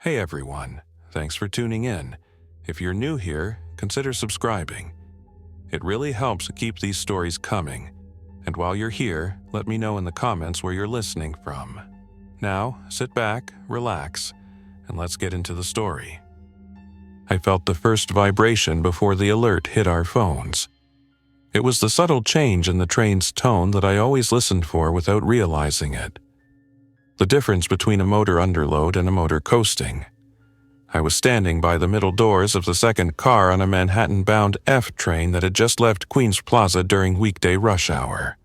Hey everyone, thanks for tuning in. If you're new here, consider subscribing. It really helps keep these stories coming. And while you're here, let me know in the comments where you're listening from. Now, sit back, relax, and let's get into the story. I felt the first vibration before the alert hit our phones. It was the subtle change in the train's tone that I always listened for without realizing it. The difference between a motor underload and a motor coasting. I was standing by the middle doors of the second car on a Manhattan-bound F train that had just left Queens Plaza during weekday rush hour.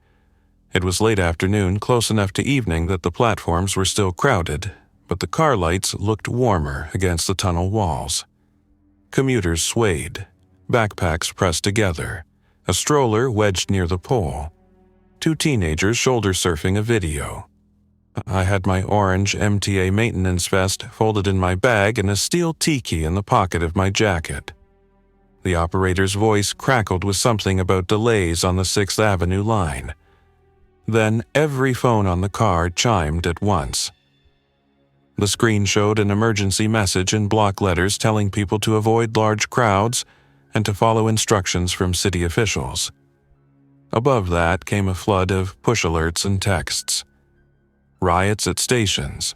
It was late afternoon, close enough to evening that the platforms were still crowded, but the car lights looked warmer against the tunnel walls. Commuters swayed, backpacks pressed together, a stroller wedged near the pole, two teenagers shoulder surfing a video. I had my orange MTA maintenance vest folded in my bag and a steel tiki in the pocket of my jacket. The operator's voice crackled with something about delays on the 6th Avenue line. Then every phone on the car chimed at once. The screen showed an emergency message in block letters telling people to avoid large crowds and to follow instructions from city officials. Above that came a flood of push alerts and texts. Riots at stations,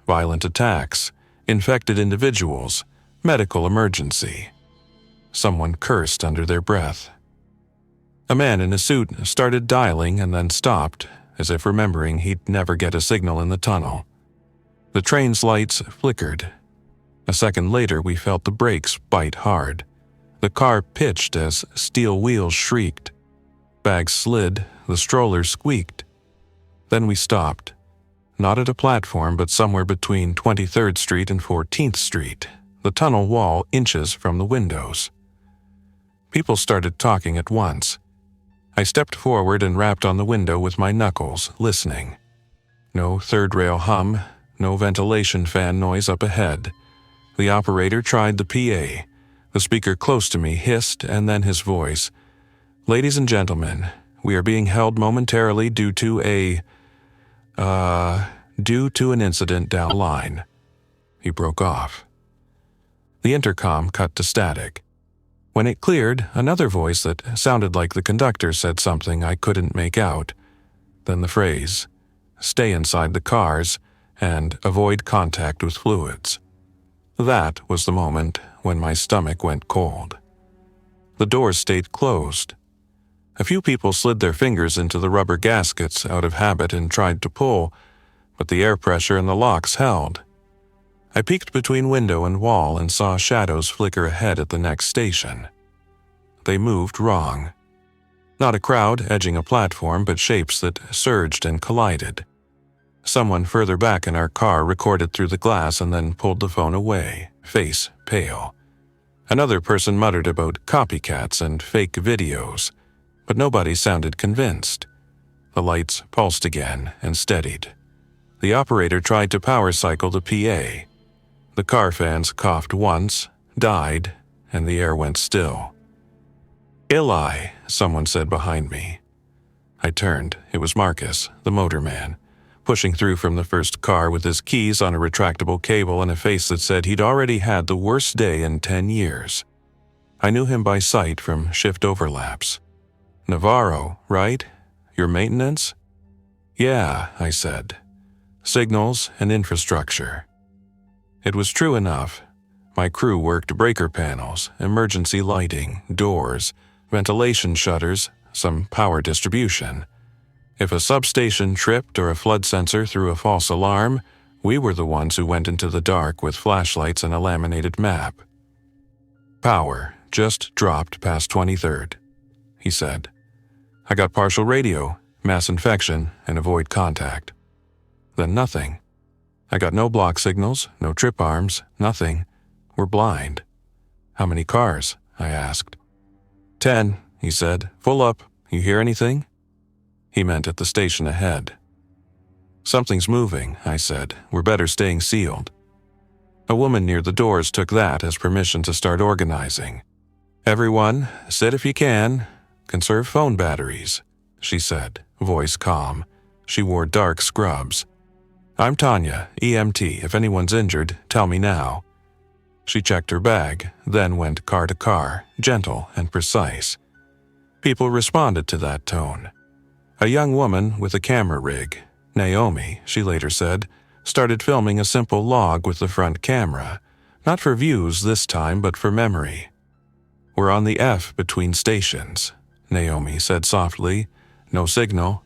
violent attacks, infected individuals, medical emergency. Someone cursed under their breath. A man in a suit started dialing and then stopped, as if remembering he'd never get a signal in the tunnel. The train's lights flickered. A second later, we felt the brakes bite hard. The car pitched as steel wheels shrieked. Bags slid, the stroller squeaked. Then we stopped. Not at a platform, but somewhere between 23rd Street and 14th Street, the tunnel wall inches from the windows. People started talking at once. I stepped forward and rapped on the window with my knuckles, listening. No third-rail hum, no ventilation fan noise up ahead. The operator tried the PA. The speaker close to me hissed, and then his voice. "Ladies and gentlemen, we are being held momentarily due to an incident down the line." He broke off. The intercom cut to static. When it cleared, another voice that sounded like the conductor said something I couldn't make out. Then the phrase, "Stay inside the cars," and "Avoid contact with fluids." That was the moment when my stomach went cold. The doors stayed closed. A few people slid their fingers into the rubber gaskets out of habit and tried to pull, but the air pressure in the locks held. I peeked between window and wall and saw shadows flicker ahead at the next station. They moved wrong. Not a crowd edging a platform, but shapes that surged and collided. Someone further back in our car recorded through the glass and then pulled the phone away, face pale. Another person muttered about copycats and fake videos, but nobody sounded convinced. The lights pulsed again and steadied. The operator tried to power cycle the PA. The car fans coughed once, died, and the air went still. "Eli," someone said behind me. I turned. It was Marcus, the motorman, pushing through from the first car with his keys on a retractable cable and a face that said he'd already had the worst day in 10 years. I knew him by sight from shift overlaps. "Navarro, right? Your maintenance?" "Yeah," I said. "Signals and infrastructure." It was true enough. My crew worked breaker panels, emergency lighting, doors, ventilation shutters, some power distribution. If a substation tripped or a flood sensor threw a false alarm, we were the ones who went into the dark with flashlights and a laminated map. "Power just dropped past 23rd, he said. "I got partial radio, mass infection, and avoid contact." Then nothing. I got no block signals, no trip arms, nothing. We're blind. "How many cars?" I asked. 10, he said. "Full up. You hear anything?" He meant at the station ahead. "Something's moving," I said. "We're better staying sealed." A woman near the doors took that as permission to start organizing. "Everyone, sit if you can. Conserve phone batteries," she said, voice calm. She wore dark scrubs. "I'm Tanya, EMT. If anyone's injured, tell me now." She checked her bag, then went car to car, gentle and precise. People responded to that tone. A young woman with a camera rig, Naomi, she later said, started filming a simple log with the front camera, not for views this time but for memory. "We're on the F between stations," Naomi said softly. "No signal.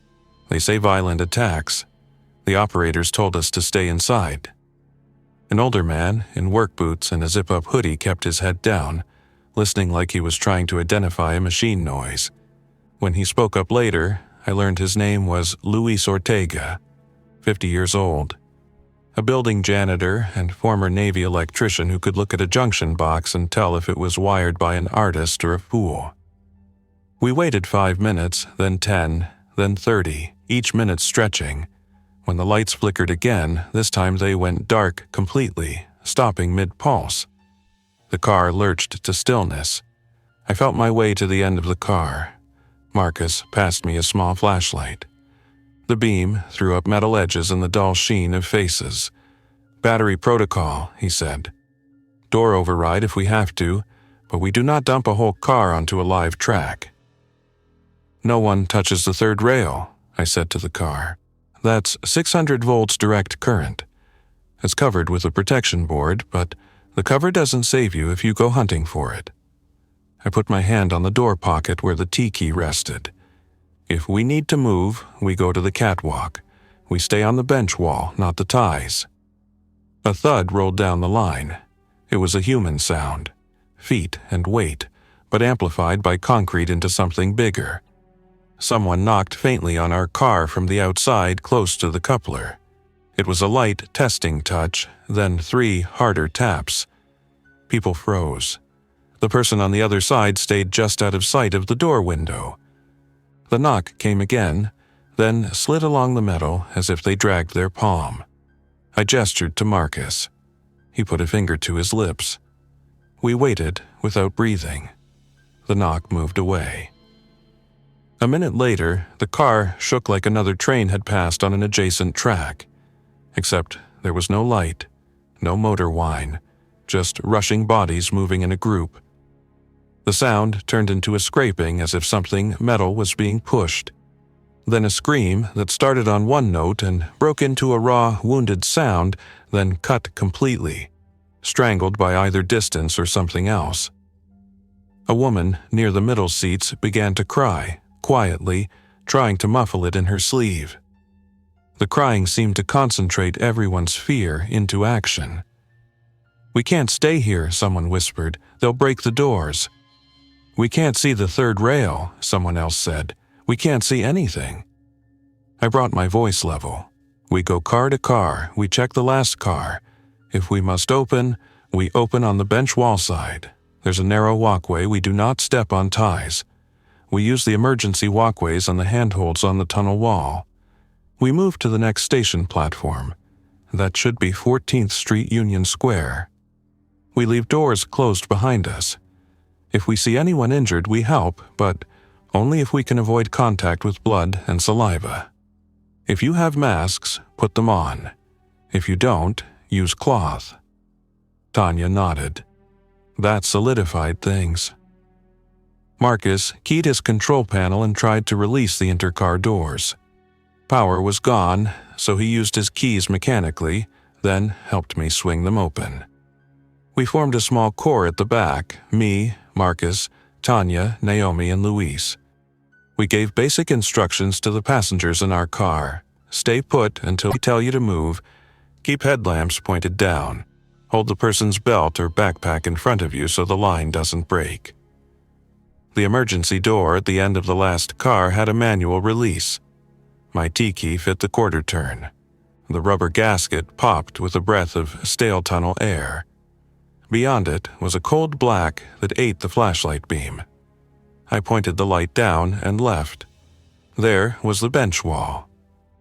They say violent attacks. The operators told us to stay inside." An older man, in work boots and a zip-up hoodie, kept his head down, listening like he was trying to identify a machine noise. When he spoke up later, I learned his name was Luis Ortega, 50 years old. A building janitor and former Navy electrician who could look at a junction box and tell if it was wired by an artist or a fool. We waited 5 minutes, then 10, then 30, each minute stretching. When the lights flickered again, this time they went dark completely, stopping mid-pulse. The car lurched to stillness. I felt my way to the end of the car. Marcus passed me a small flashlight. The beam threw up metal edges in the dull sheen of faces. "Battery protocol," he said. "Door override if we have to, but we do not dump a whole car onto a live track." "No one touches the third rail," I said to the car. "That's 600 volts direct current. It's covered with a protection board, but the cover doesn't save you if you go hunting for it." I put my hand on the door pocket where the T-key rested. "If we need to move, we go to the catwalk. We stay on the bench wall, not the ties." A thud rolled down the line. It was a human sound. Feet and weight, but amplified by concrete into something bigger. Someone knocked faintly on our car from the outside close to the coupler. It was a light testing touch, then 3 harder taps. People froze. The person on the other side stayed just out of sight of the door window. The knock came again, then slid along the metal as if they dragged their palm. I gestured to Marcus. He put a finger to his lips. We waited without breathing. The knock moved away. A minute later, the car shook like another train had passed on an adjacent track. Except there was no light, no motor whine, just rushing bodies moving in a group. The sound turned into a scraping as if something metal was being pushed. Then a scream that started on one note and broke into a raw, wounded sound, then cut completely, strangled by either distance or something else. A woman near the middle seats began to cry, quietly, trying to muffle it in her sleeve. The crying seemed to concentrate everyone's fear into action. "We can't stay here," someone whispered. "They'll break the doors." "We can't see the third rail," someone else said. "We can't see anything." I brought my voice level. "We go car to car. We check the last car. If we must open, we open on the bench wall side. There's a narrow walkway. We do not step on ties. We use the emergency walkways and the handholds on the tunnel wall. We move to the next station platform. That should be 14th Street Union Square. We leave doors closed behind us. If we see anyone injured, we help, but only if we can avoid contact with blood and saliva. If you have masks, put them on. If you don't, use cloth." Tanya nodded. That solidified things. Marcus keyed his control panel and tried to release the intercar doors. Power was gone, so he used his keys mechanically, then helped me swing them open. We formed a small core at the back, me, Marcus, Tanya, Naomi, and Luis. We gave basic instructions to the passengers in our car. Stay put until we tell you to move. Keep headlamps pointed down. Hold the person's belt or backpack in front of you so the line doesn't break. The emergency door at the end of the last car had a manual release. My T-key fit the quarter turn. The rubber gasket popped with a breath of stale tunnel air. Beyond it was a cold black that ate the flashlight beam. I pointed the light down and left. There was the bench wall,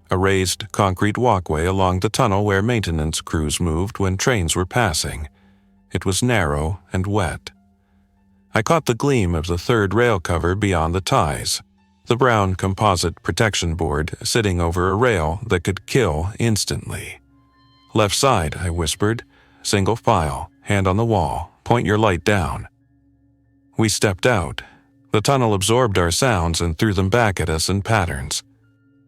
a raised concrete walkway along the tunnel where maintenance crews moved when trains were passing. It was narrow and wet. I caught the gleam of the third rail cover beyond the ties, the brown composite protection board sitting over a rail that could kill instantly. Left side, I whispered. Single file, hand on the wall, point your light down. We stepped out. The tunnel absorbed our sounds and threw them back at us in patterns.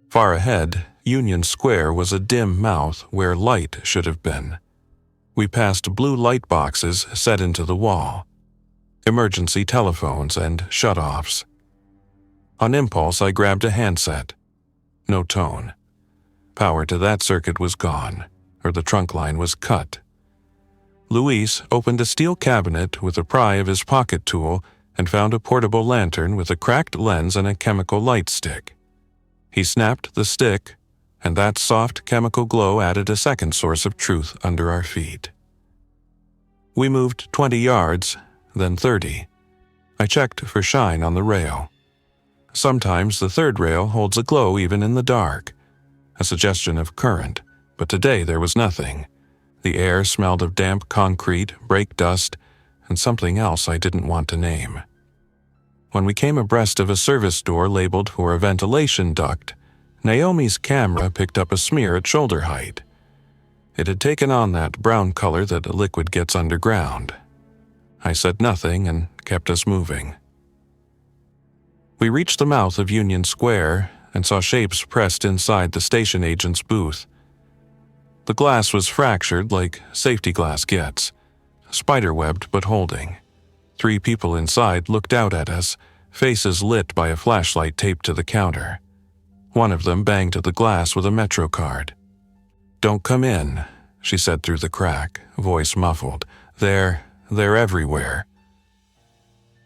Far ahead, Union Square was a dim mouth where light should have been. We passed blue light boxes set into the wall, emergency telephones and shut-offs. On impulse, I grabbed a handset. No tone. Power to that circuit was gone, or the trunk line was cut. Luis opened a steel cabinet with a pry of his pocket tool and found a portable lantern with a cracked lens and a chemical light stick. He snapped the stick, and that soft chemical glow added a second source of truth under our feet. We moved 20 yards, then 30. I checked for shine on the rail. Sometimes the third rail holds a glow even in the dark, a suggestion of current, but today there was nothing. The air smelled of damp concrete, brake dust, and something else I didn't want to name. When we came abreast of a service door labeled for a ventilation duct, Naomi's camera picked up a smear at shoulder height. It had taken on that brown color that a liquid gets underground. I said nothing and kept us moving. We reached the mouth of Union Square and saw shapes pressed inside the station agent's booth. The glass was fractured like safety glass gets, spiderwebbed but holding. 3 people inside looked out at us, faces lit by a flashlight taped to the counter. One of them banged at the glass with a Metro card. "Don't come in," she said through the crack, voice muffled. They're everywhere."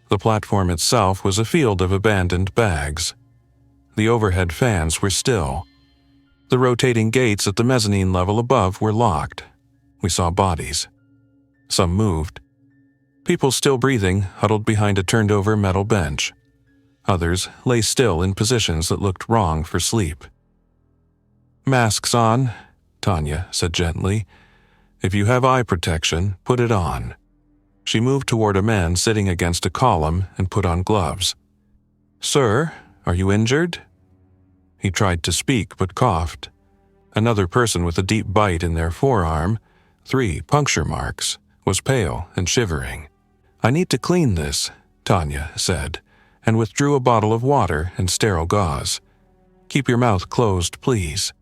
The platform itself was a field of abandoned bags. The overhead fans were still. The rotating gates at the mezzanine level above were locked. We saw bodies. Some moved. People still breathing huddled behind a turned-over metal bench. Others lay still in positions that looked wrong for sleep. "Masks on," Tanya said gently. "If you have eye protection, put it on." She moved toward a man sitting against a column and put on gloves. "Sir, are you injured?" He tried to speak but coughed. Another person with a deep bite in their forearm, 3 puncture marks, was pale and shivering. "I need to clean this," Tanya said, and withdrew a bottle of water and sterile gauze. "Keep your mouth closed, please.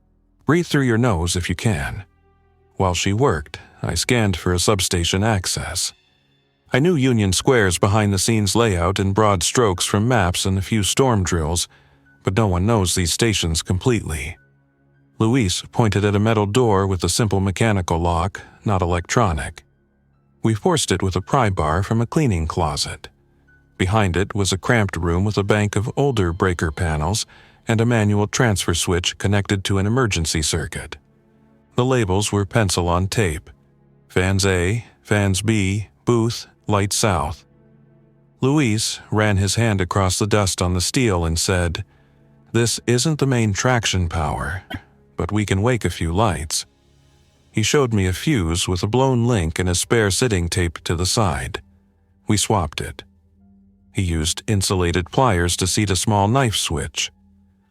Breathe through your nose if you can." While she worked, I scanned for a substation access. I knew Union Square's behind-the-scenes layout in broad strokes from maps and a few storm drills, but no one knows these stations completely. Luis pointed at a metal door with a simple mechanical lock, not electronic. We forced it with a pry bar from a cleaning closet. Behind it was a cramped room with a bank of older breaker panels and a manual transfer switch connected to an emergency circuit. The labels were pencil on tape. Fans A, Fans B, Booth, Light South. Luis ran his hand across the dust on the steel and said, "This isn't the main traction power, but we can wake a few lights." He showed me a fuse with a blown link and a spare sitting tape to the side. We swapped it. He used insulated pliers to seat a small knife switch.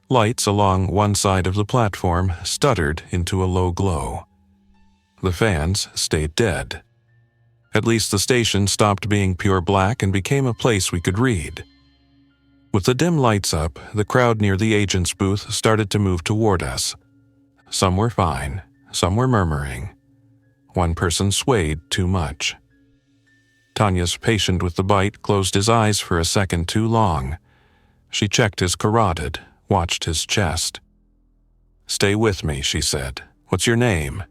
Lights along one side of the platform stuttered into a low glow. The fans stayed dead. At least the station stopped being pure black and became a place we could read. With the dim lights up, the crowd near the agent's booth started to move toward us. Some were fine, some were murmuring. One person swayed too much. Tanya's patient with the bite closed his eyes for a second too long. She checked his carotid, watched his chest. "Stay with me," she said. "What's your name?"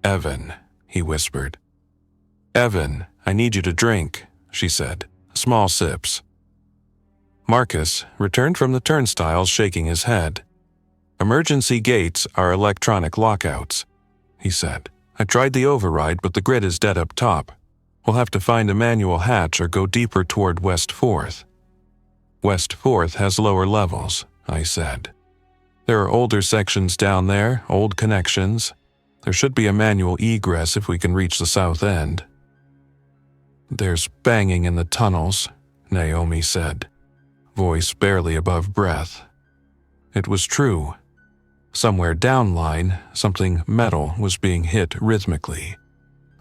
"Evan," he whispered. "Evan, I need you to drink," she said. "Small sips." Marcus returned from the turnstiles shaking his head. "Emergency gates are electronic lockouts," he said. "I tried the override, but the grid is dead up top. We'll have to find a manual hatch or go deeper toward West 4th. West 4th has lower levels, I said. There are older sections down there, old connections. There should be a manual egress if we can reach the south end. There's banging in the tunnels, Naomi said, voice barely above breath. It was true. Somewhere downline, something metal was being hit rhythmically.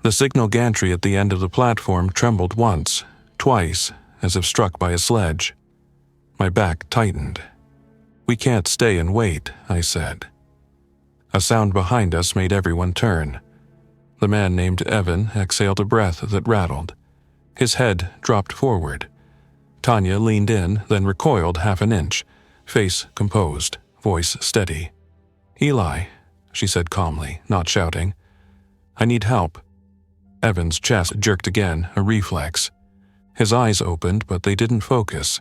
The signal gantry at the end of the platform trembled once, twice, as if struck by a sledge. My back tightened. "We can't stay and wait," I said. A sound behind us made everyone turn. The man named Evan exhaled a breath that rattled. His head dropped forward. Tanya leaned in, then recoiled half an inch, face composed, voice steady. "Eli," she said calmly, not shouting. "I need help." Evan's chest jerked again, a reflex. His eyes opened, but they didn't focus.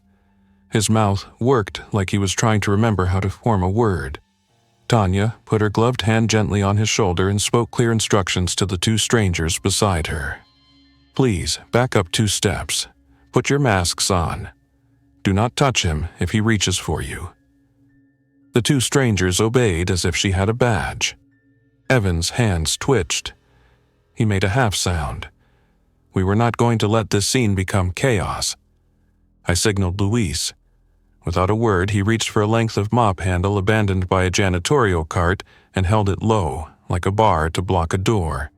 His mouth worked like he was trying to remember how to form a word. Tanya put her gloved hand gently on his shoulder and spoke clear instructions to the two strangers beside her. "Please, back up 2 steps. Put your masks on. Do not touch him if he reaches for you." The two strangers obeyed as if she had a badge. Evan's hands twitched. He made a half sound. We were not going to let this scene become chaos. I signaled Luis. Without a word, he reached for a length of mop handle abandoned by a janitorial cart and held it low, like a bar to block a door,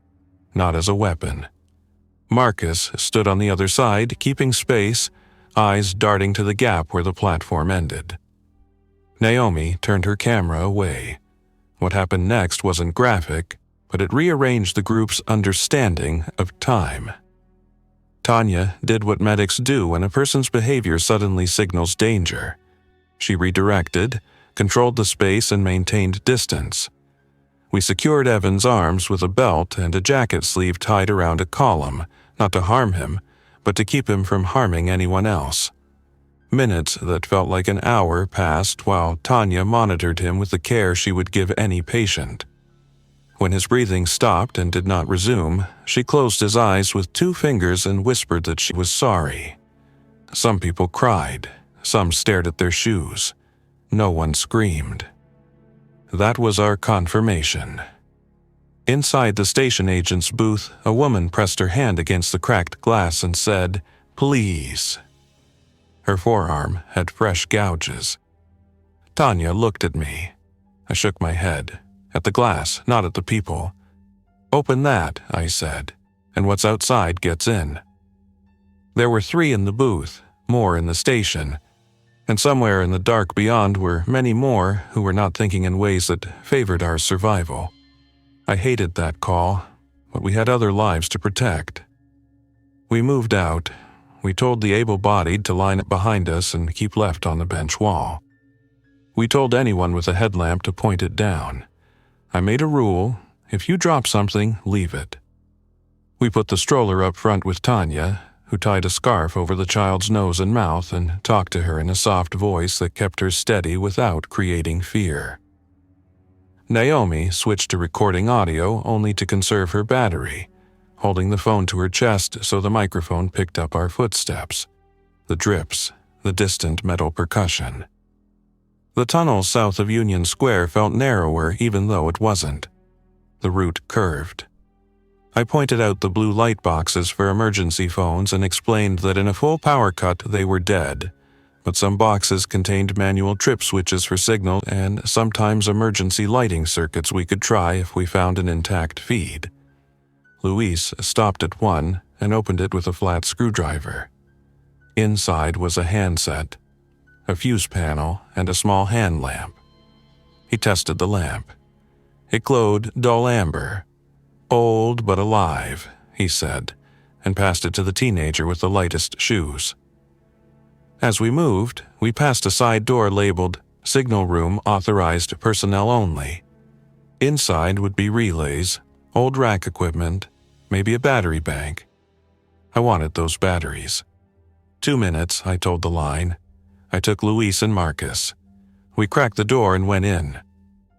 not as a weapon. Marcus stood on the other side, keeping space, eyes darting to the gap where the platform ended. Naomi turned her camera away. What happened next wasn't graphic, but it rearranged the group's understanding of time. Tanya did what medics do when a person's behavior suddenly signals danger. She redirected, controlled the space, and maintained distance. We secured Evan's arms with a belt and a jacket sleeve tied around a column, not to harm him, but to keep him from harming anyone else. Minutes that felt like an hour passed while Tanya monitored him with the care she would give any patient. When his breathing stopped and did not resume, she closed his eyes with 2 fingers and whispered that she was sorry. Some people cried, some stared at their shoes. No one screamed. That was our confirmation. Inside the station agent's booth, a woman pressed her hand against the cracked glass and said, "Please." Her forearm had fresh gouges. Tanya looked at me. I shook my head. At the glass, not at the people. "Open that," I said, "and what's outside gets in." There were 3 in the booth, more in the station, and somewhere in the dark beyond were many more who were not thinking in ways that favored our survival. I hated that call, but we had other lives to protect. We moved out. We told the able-bodied to line up behind us and keep left on the bench wall. We told anyone with a headlamp to point it down. I made a rule: if you drop something, leave it. We put the stroller up front with Tanya, who tied a scarf over the child's nose and mouth and talked to her in a soft voice that kept her steady without creating fear. Naomi switched to recording audio only to conserve her battery, holding the phone to her chest so the microphone picked up our footsteps, the drips, the distant metal percussion. The tunnel south of Union Square felt narrower even though it wasn't. The route curved. I pointed out the blue light boxes for emergency phones and explained that in a full power cut they were dead, but some boxes contained manual trip switches for signal and sometimes emergency lighting circuits we could try if we found an intact feed. Luis stopped at one and opened it with a flat screwdriver. Inside was a handset, a fuse panel, and a small hand lamp. He tested the lamp. It glowed dull amber. "Old but alive," he said, and passed it to the teenager with the lightest shoes. As we moved, we passed a side door labeled "Signal Room Authorized Personnel Only." Inside would be relays, old rack equipment, maybe a battery bank. I wanted those batteries. 2 minutes, I told the line. I took Luis and Marcus. We cracked the door and went in.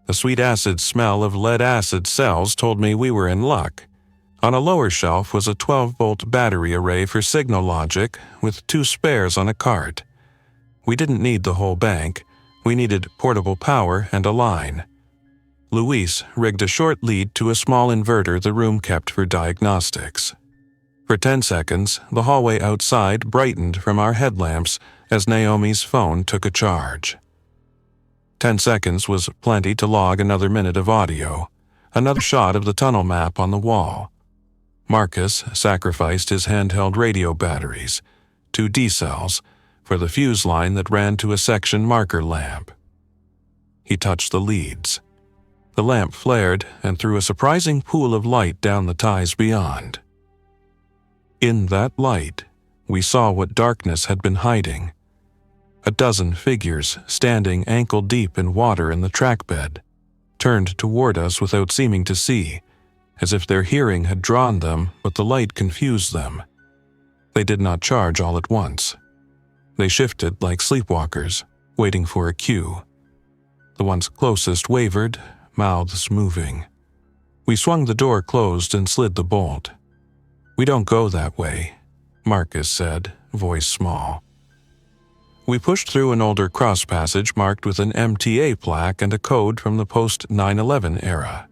The sweet acid smell of lead-acid cells told me we were in luck. On a lower shelf was a 12-volt battery array for signal logic with 2 spares on a cart. We didn't need the whole bank. We needed portable power and a line. Luis rigged a short lead to a small inverter the room kept for diagnostics. For 10 seconds, the hallway outside brightened from our headlamps as Naomi's phone took a charge. 10 seconds was plenty to log another minute of audio, another shot of the tunnel map on the wall. Marcus sacrificed his handheld radio batteries, 2 D-cells, for the fuse line that ran to a section marker lamp. He touched the leads. The lamp flared and threw a surprising pool of light down the ties beyond. In that light, we saw what darkness had been hiding. A dozen figures standing ankle-deep in water in the trackbed, turned toward us without seeming to see, as if their hearing had drawn them, but the light confused them. They did not charge all at once. They shifted like sleepwalkers, waiting for a cue. The ones closest wavered, mouths moving. We swung the door closed and slid the bolt. "We don't go that way," Marcus said, voice small. We pushed through an older cross passage marked with an MTA plaque and a code from the post-9/11 era.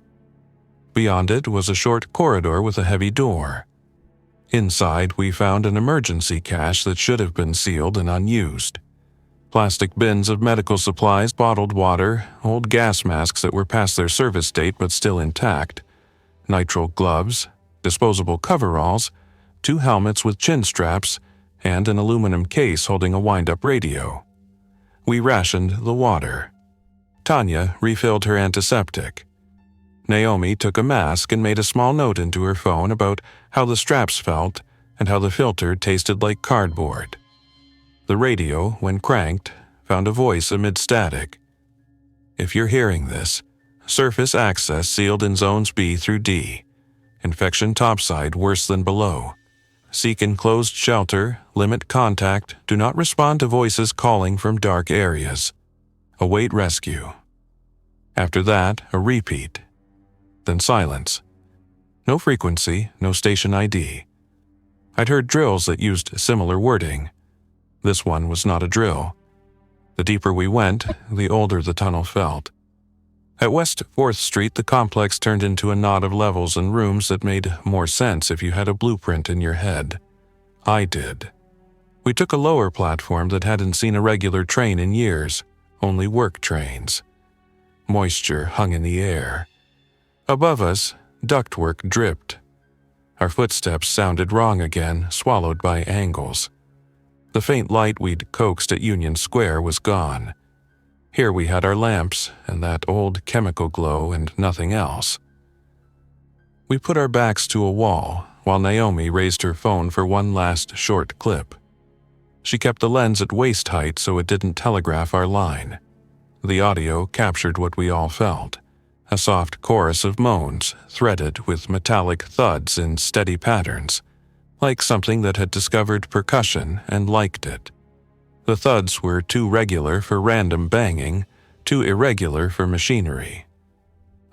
Beyond it was a short corridor with a heavy door. Inside, we found an emergency cache that should have been sealed and unused. Plastic bins of medical supplies, bottled water, old gas masks that were past their service date but still intact, nitrile gloves, disposable coveralls, 2 helmets with chin straps, and an aluminum case holding a wind-up radio. We rationed the water. Tanya refilled her antiseptic. Naomi took a mask and made a small note into her phone about how the straps felt and how the filter tasted like cardboard. The radio, when cranked, found a voice amid static. "If you're hearing this, surface access sealed in zones B through D. Infection topside worse than below. Seek enclosed shelter, limit contact, do not respond to voices calling from dark areas. Await rescue." After that, a repeat. Then silence. No frequency, no station ID. I'd heard drills that used similar wording. This one was not a drill. The deeper we went, the older the tunnel felt. At West 4th Street, the complex turned into a knot of levels and rooms that made more sense if you had a blueprint in your head. I did. We took a lower platform that hadn't seen a regular train in years, only work trains. Moisture hung in the air. Above us, ductwork dripped. Our footsteps sounded wrong again, swallowed by angles. The faint light we'd coaxed at Union Square was gone. Here we had our lamps and that old chemical glow and nothing else. We put our backs to a wall while Naomi raised her phone for one last short clip. She kept the lens at waist height so it didn't telegraph our line. The audio captured what we all felt, a soft chorus of moans threaded with metallic thuds in steady patterns, like something that had discovered percussion and liked it. The thuds were too regular for random banging, too irregular for machinery.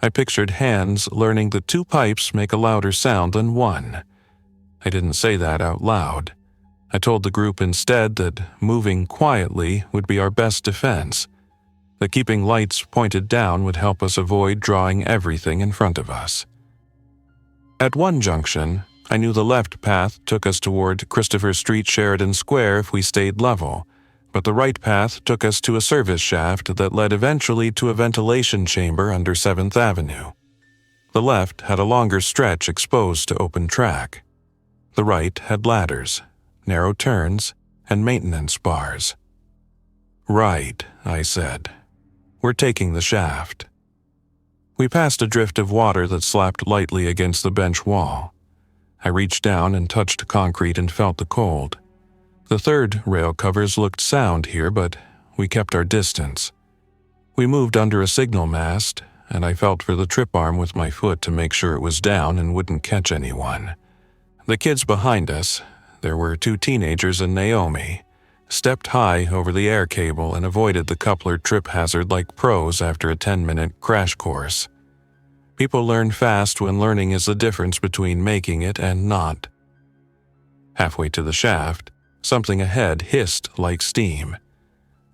I pictured hands learning that 2 pipes make a louder sound than 1. I didn't say that out loud. I told the group instead that moving quietly would be our best defense, that keeping lights pointed down would help us avoid drawing everything in front of us. At one junction, I knew the left path took us toward Christopher Street, Sheridan Square if we stayed level, but the right path took us to a service shaft that led eventually to a ventilation chamber under 7th Avenue. The left had a longer stretch exposed to open track. The right had ladders, narrow turns, and maintenance bars. "Right," I said. "We're taking the shaft." We passed a drift of water that slapped lightly against the bench wall. I reached down and touched concrete and felt the cold. The third rail covers looked sound here, but we kept our distance. We moved under a signal mast, and I felt for the trip arm with my foot to make sure it was down and wouldn't catch anyone. The kids behind us, there were 2 teenagers and Naomi, stepped high over the air cable and avoided the coupler trip hazard like pros after a 10-minute crash course. People learn fast when learning is the difference between making it and not. Halfway to the shaft, something ahead hissed like steam.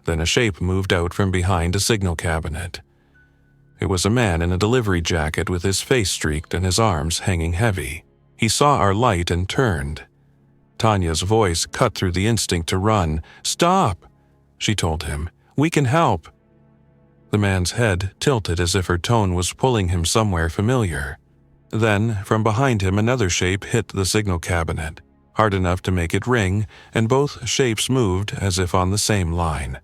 Then a shape moved out from behind a signal cabinet. It was a man in a delivery jacket with his face streaked and his arms hanging heavy. He saw our light and turned. Tanya's voice cut through the instinct to run. "Stop," she told him. "We can help." The man's head tilted as if her tone was pulling him somewhere familiar. Then, from behind him, another shape hit the signal cabinet, hard enough to make it ring, and both shapes moved as if on the same line.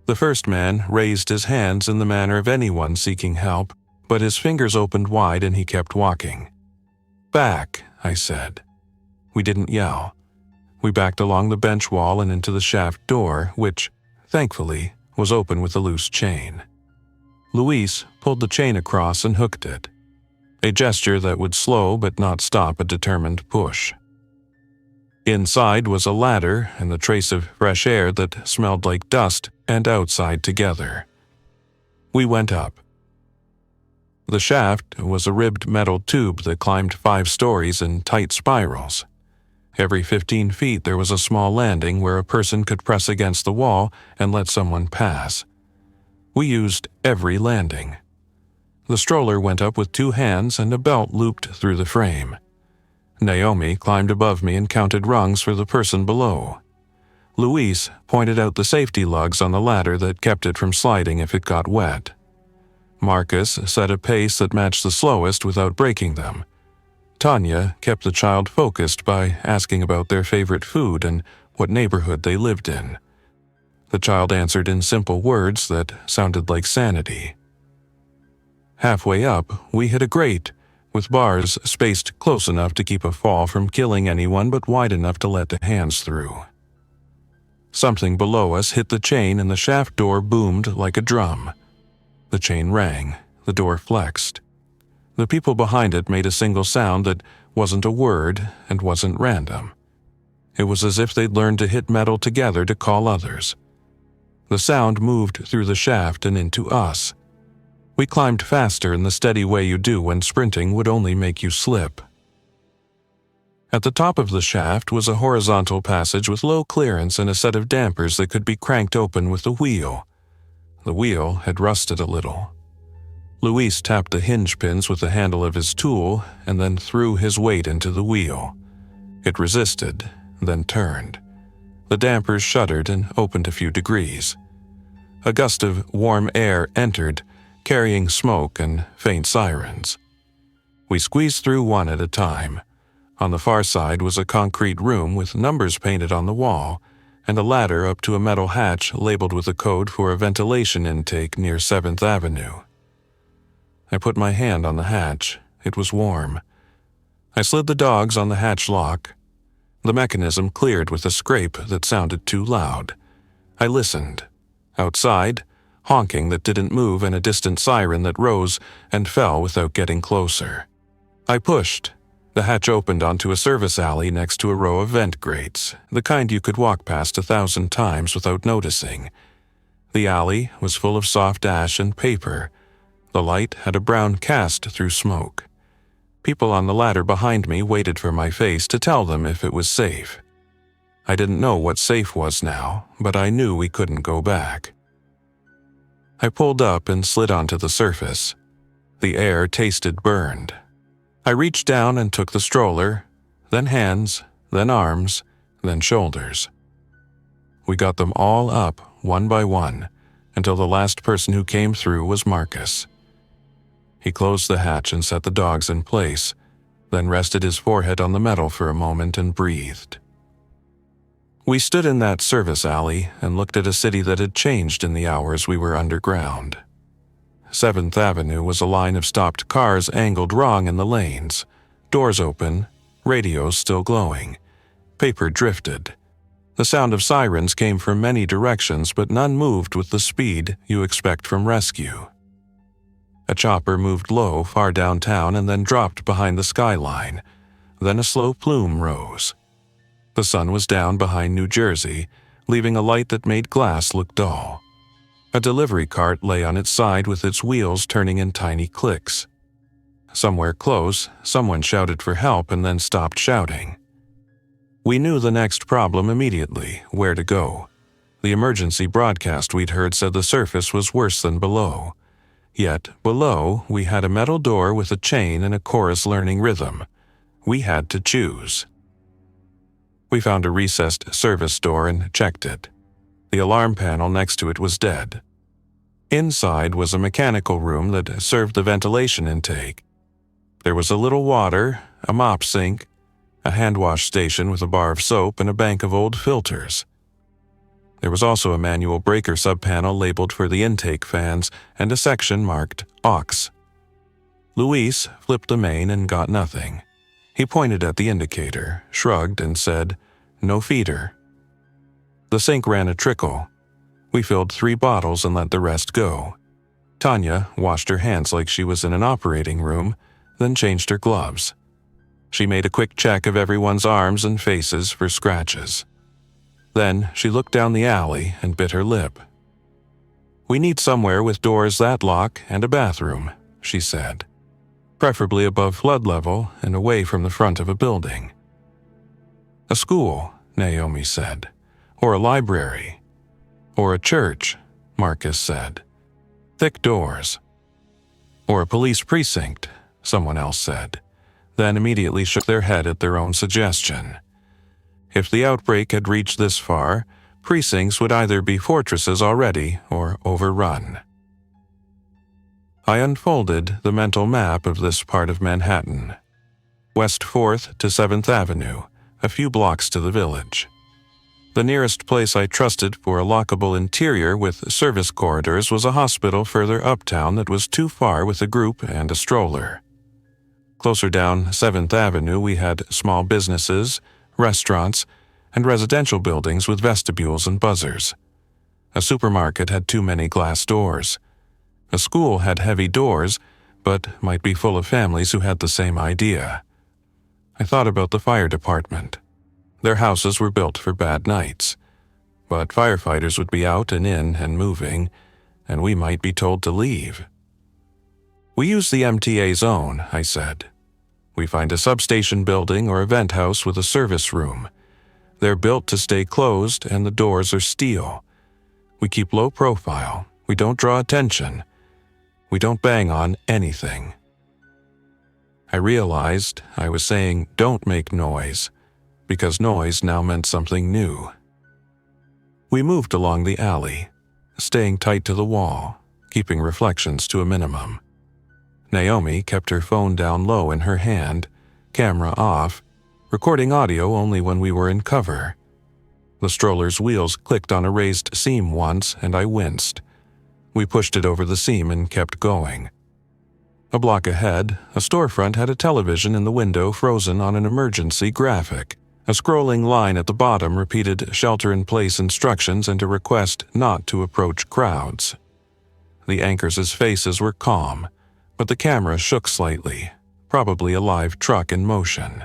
The first man raised his hands in the manner of anyone seeking help, but his fingers opened wide and he kept walking. "Back," I said. We didn't yell. We backed along the bench wall and into the shaft door, which, thankfully, was open with a loose chain. Luis pulled the chain across and hooked it, a gesture that would slow but not stop a determined push. Inside was a ladder and the trace of fresh air that smelled like dust and outside together. We went up. The shaft was a ribbed metal tube that climbed 5 stories in tight spirals. Every 15 feet there was a small landing where a person could press against the wall and let someone pass. We used every landing. The stroller went up with 2 hands and a belt looped through the frame. Naomi climbed above me and counted rungs for the person below. Luis pointed out the safety lugs on the ladder that kept it from sliding if it got wet. Marcus set a pace that matched the slowest without breaking them. Tanya kept the child focused by asking about their favorite food and what neighborhood they lived in. The child answered in simple words that sounded like sanity. Halfway up, we hit a grate, with bars spaced close enough to keep a fall from killing anyone but wide enough to let the hands through. Something below us hit the chain and the shaft door boomed like a drum. The chain rang, the door flexed. The people behind it made a single sound that wasn't a word and wasn't random. It was as if they'd learned to hit metal together to call others. The sound moved through the shaft and into us. We climbed faster in the steady way you do when sprinting would only make you slip. At the top of the shaft was a horizontal passage with low clearance and a set of dampers that could be cranked open with a wheel. The wheel had rusted a little. Luis tapped the hinge pins with the handle of his tool and then threw his weight into the wheel. It resisted, then turned. The dampers shuddered and opened a few degrees. A gust of warm air entered, carrying smoke and faint sirens. We squeezed through one at a time. On the far side was a concrete room with numbers painted on the wall, and a ladder up to a metal hatch labeled with a code for a ventilation intake near 7th Avenue. I put my hand on the hatch. It was warm. I slid the dogs on the hatch lock. The mechanism cleared with a scrape that sounded too loud. I listened. Outside, honking that didn't move and a distant siren that rose and fell without getting closer. I pushed. The hatch opened onto a service alley next to a row of vent grates, the kind you could walk past 1,000 times without noticing. The alley was full of soft ash and paper. The light had a brown cast through smoke. People on the ladder behind me waited for my face to tell them if it was safe. I didn't know what safe was now, but I knew we couldn't go back. I pulled up and slid onto the surface. The air tasted burned. I reached down and took the stroller, then hands, then arms, then shoulders. We got them all up, one by one, until the last person who came through was Marcus. He closed the hatch and set the dogs in place, then rested his forehead on the metal for a moment and breathed. We stood in that service alley and looked at a city that had changed in the hours we were underground. 7th Avenue was a line of stopped cars angled wrong in the lanes, doors open, radios still glowing. Paper drifted. The sound of sirens came from many directions, but none moved with the speed you expect from rescue. A chopper moved low far downtown and then dropped behind the skyline. Then a slow plume rose. The sun was down behind New Jersey, leaving a light that made glass look dull. A delivery cart lay on its side with its wheels turning in tiny clicks. Somewhere close, someone shouted for help and then stopped shouting. We knew the next problem immediately, where to go. The emergency broadcast we'd heard said the surface was worse than below. Yet, below, we had a metal door with a chain and a chorus-learning rhythm. We had to choose. We found a recessed service door and checked it. The alarm panel next to it was dead. Inside was a mechanical room that served the ventilation intake. There was a little water, a mop sink, a hand wash station with a bar of soap and a bank of old filters. There was also a manual breaker subpanel labeled for the intake fans and a section marked aux. Luis flipped the main and got nothing. He pointed at the indicator, shrugged, and said, "No feeder." The sink ran a trickle. We filled 3 bottles and let the rest go. Tanya washed her hands like she was in an operating room, then changed her gloves. She made a quick check of everyone's arms and faces for scratches. Then she looked down the alley and bit her lip. "We need somewhere with doors that lock and a bathroom," she said. "Preferably above flood level and away from the front of a building." "A school," Naomi said. "Or a library." "Or a church," Marcus said. "Thick doors." "Or a police precinct," someone else said, then immediately shook their head at their own suggestion. If the outbreak had reached this far, precincts would either be fortresses already or overrun. I unfolded the mental map of this part of Manhattan. West 4th to 7th Avenue, a few blocks to the village. The nearest place I trusted for a lockable interior with service corridors was a hospital further uptown that was too far with a group and a stroller. Closer down 7th Avenue we had small businesses, restaurants, and residential buildings with vestibules and buzzers. A supermarket had too many glass doors. A school had heavy doors, but might be full of families who had the same idea. I thought about the fire department. Their houses were built for bad nights, but firefighters would be out and in and moving, and we might be told to leave. "We use the MTA zone," I said. "We find a substation building or event house with a service room. They're built to stay closed and the doors are steel. We keep low profile. We don't draw attention. We don't bang on anything." I realized I was saying "don't make noise," because noise now meant something new. We moved along the alley, staying tight to the wall, keeping reflections to a minimum. Naomi kept her phone down low in her hand, camera off, recording audio only when we were in cover. The stroller's wheels clicked on a raised seam once, and I winced. We pushed it over the seam and kept going. A block ahead, a storefront had a television in the window frozen on an emergency graphic. A scrolling line at the bottom repeated shelter-in-place instructions and a request not to approach crowds. The anchors' faces were calm, but the camera shook slightly, probably a live truck in motion.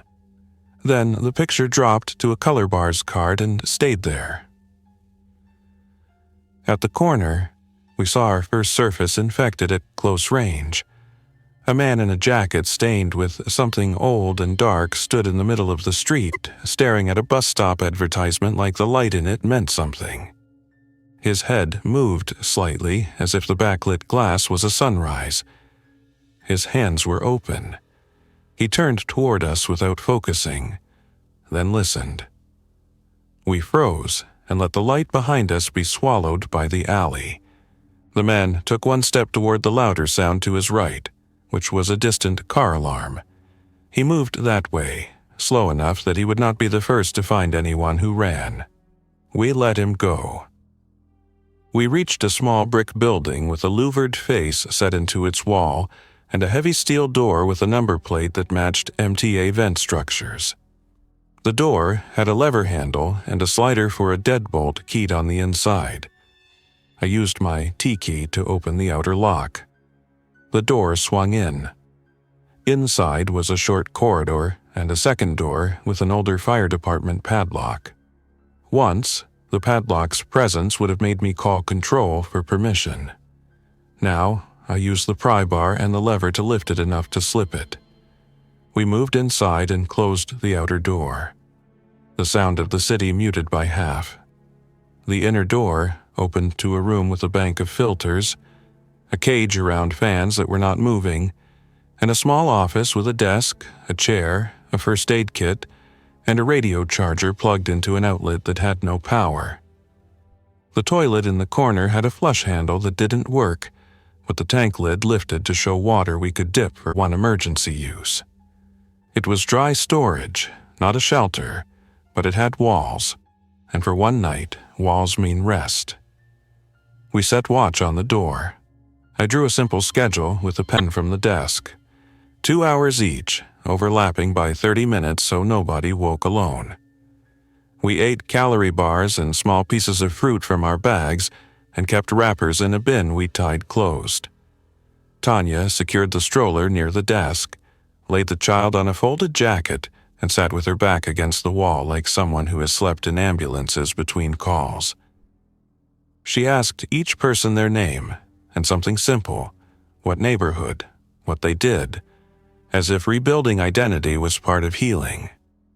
Then the picture dropped to a color bars card and stayed there. At the corner, we saw our first surface infected at close range. A man in a jacket stained with something old and dark stood in the middle of the street, staring at a bus stop advertisement like the light in it meant something. His head moved slightly, as if the backlit glass was a sunrise. His hands were open. He turned toward us without focusing, then listened. We froze and let the light behind us be swallowed by the alley. The man took one step toward the louder sound to his right, which was a distant car alarm. He moved that way, slow enough that he would not be the first to find anyone who ran. We let him go. We reached a small brick building with a louvered face set into its wall and a heavy steel door with a number plate that matched MTA vent structures. The door had a lever handle and a slider for a deadbolt keyed on the inside. I used my T-key to open the outer lock. The door swung in. Inside was a short corridor and a second door with an older fire department padlock. Once, the padlock's presence would have made me call control for permission. Now, I used the pry bar and the lever to lift it enough to slip it. We moved inside and closed the outer door. The sound of the city muted by half. The inner door opened to a room with a bank of filters, a cage around fans that were not moving, and a small office with a desk, a chair, a first aid kit, and a radio charger plugged into an outlet that had no power. The toilet in the corner had a flush handle that didn't work, but the tank lid lifted to show water we could dip for one emergency use. It was dry storage, not a shelter, but it had walls, and for one night, walls mean rest. We set watch on the door. I drew a simple schedule with a pen from the desk. 2 hours each, overlapping by 30 minutes so nobody woke alone. We ate calorie bars and small pieces of fruit from our bags and kept wrappers in a bin we tied closed. Tanya secured the stroller near the desk, laid the child on a folded jacket, and sat with her back against the wall like someone who has slept in ambulances between calls. She asked each person their name and something simple, what neighborhood, what they did, as if rebuilding identity was part of healing.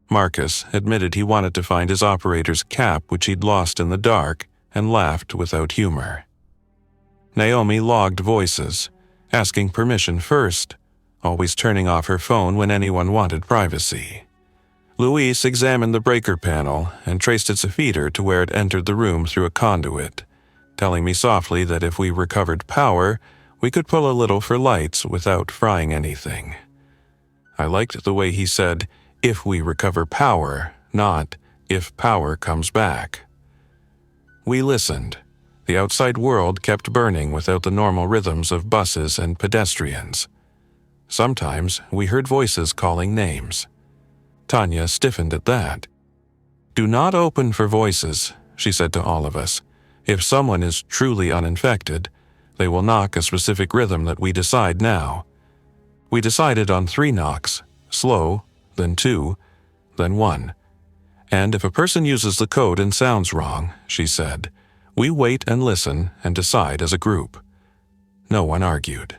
Marcus admitted he wanted to find his operator's cap which he'd lost in the dark and laughed without humor. Naomi logged voices, asking permission first, always turning off her phone when anyone wanted privacy. Luis examined the breaker panel and traced its feeder to where it entered the room through a conduit, telling me softly that if we recovered power, we could pull a little for lights without frying anything. I liked the way he said, "if we recover power," not "if power comes back." We listened. The outside world kept burning without the normal rhythms of buses and pedestrians. Sometimes we heard voices calling names. Tanya stiffened at that. "Do not open for voices," she said to all of us. "If someone is truly uninfected, they will knock a specific rhythm that we decide now." We decided on 3 knocks, slow, then 2, then 1. And if a person uses the code and sounds wrong, she said, we wait and listen and decide as a group. No one argued.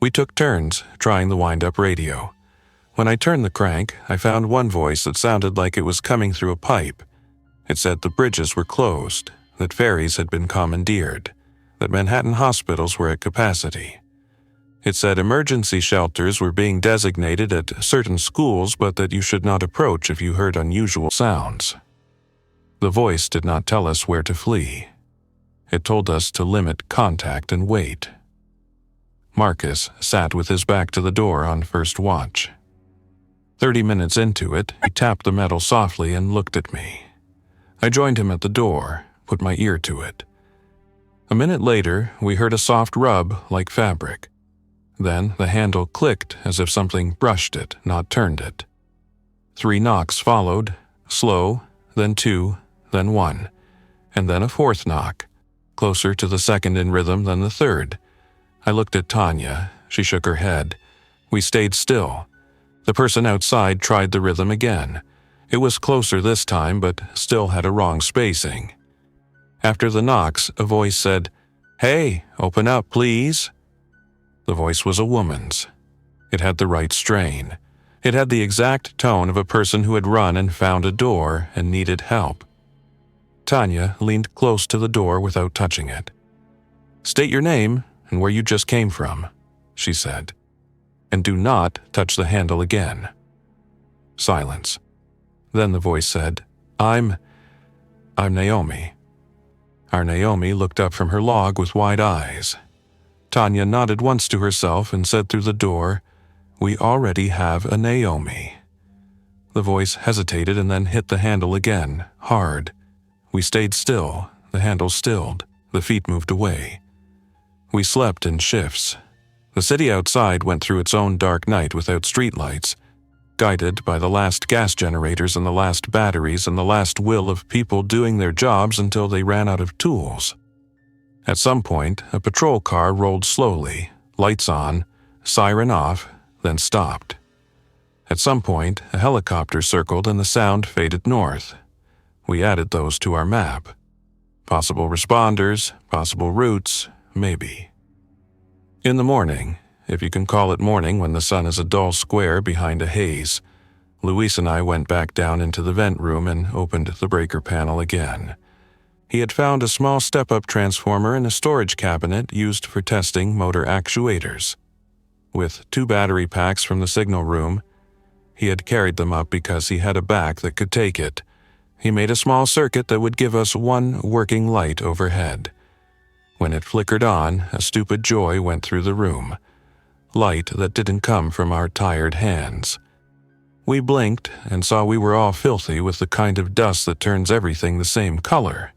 We took turns trying the wind-up radio. When I turned the crank, I found one voice that sounded like it was coming through a pipe. It said the bridges were closed, that ferries had been commandeered, that Manhattan hospitals were at capacity. It said emergency shelters were being designated at certain schools, but that you should not approach if you heard unusual sounds. The voice did not tell us where to flee. It told us to limit contact and wait. Marcus sat with his back to the door on first watch. 30 minutes into it, he tapped the metal softly and looked at me. I joined him at the door, put my ear to it. A minute later, we heard a soft rub like fabric. Then the handle clicked as if something brushed it, not turned it. 3 knocks followed, slow, then 2, then 1, and then a 4th knock, closer to the second in rhythm than the 3rd. I looked at Tanya. She shook her head. We stayed still. The person outside tried the rhythm again. It was closer this time, but still had a wrong spacing. After the knocks, a voice said, "Hey, open up, please." The voice was a woman's. It had the right strain. It had the exact tone of a person who had run and found a door and needed help. Tanya leaned close to the door without touching it. "State your name and where you just came from," she said. "And do not touch the handle again." Silence. Then the voice said, I'm Naomi." Our Naomi looked up from her log with wide eyes. Tanya nodded once to herself and said through the door, "We already have a Naomi." The voice hesitated and then hit the handle again, hard. We stayed still, the handle stilled, the feet moved away. We slept in shifts. The city outside went through its own dark night without streetlights, guided by the last gas generators and the last batteries and the last will of people doing their jobs until they ran out of tools. At some point, a patrol car rolled slowly, lights on, siren off, then stopped. At some point, a helicopter circled and the sound faded north. We added those to our map. Possible responders, possible routes, maybe. In the morning, if you can call it morning when the sun is a dull square behind a haze, Luis and I went back down into the vent room and opened the breaker panel again. He had found a small step-up transformer in a storage cabinet used for testing motor actuators. With 2 battery packs from the signal room, he had carried them up because he had a back that could take it, he made a small circuit that would give us one working light overhead. When it flickered on, a stupid joy went through the room. Light that didn't come from our tired hands. We blinked and saw we were all filthy with the kind of dust that turns everything the same color.